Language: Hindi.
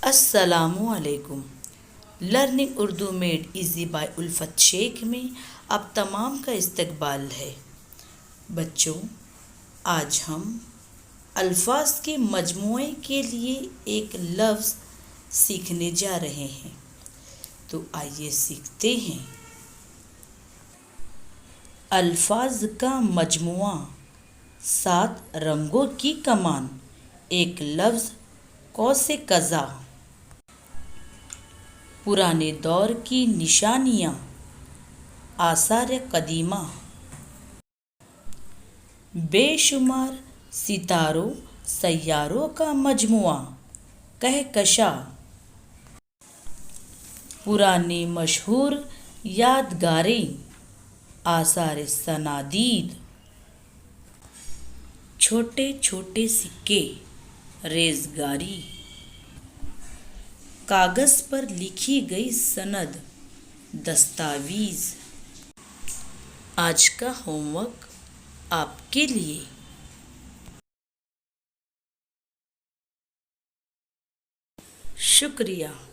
अस्सलामु अलैकुम। Learning Urdu made easy by Ulfat Shaikh में आप तमाम का इस्तकबाल है। बच्चों, आज हम अल्फाज के मजमूए के लिए एक लफ्ज़ सीखने जा रहे हैं, तो आइए सीखते हैं। अल्फाज का मजमुआ, 7 रंगों की कमान, एक लफ्ज़ कौसे कज़ा। पुराने दौर की निशानियाँ, आसार कदीमा, बेशुमार सितारों सैयारों का मजमुआ, कहकशा। पुरानी मशहूर यादगारें, आसार सनादीद। छोटे छोटे सिक्के, रेज़गारी। कागज़ पर लिखी गई सनद, दस्तावीज़। आज का होमवर्क आपके लिए। शुक्रिया।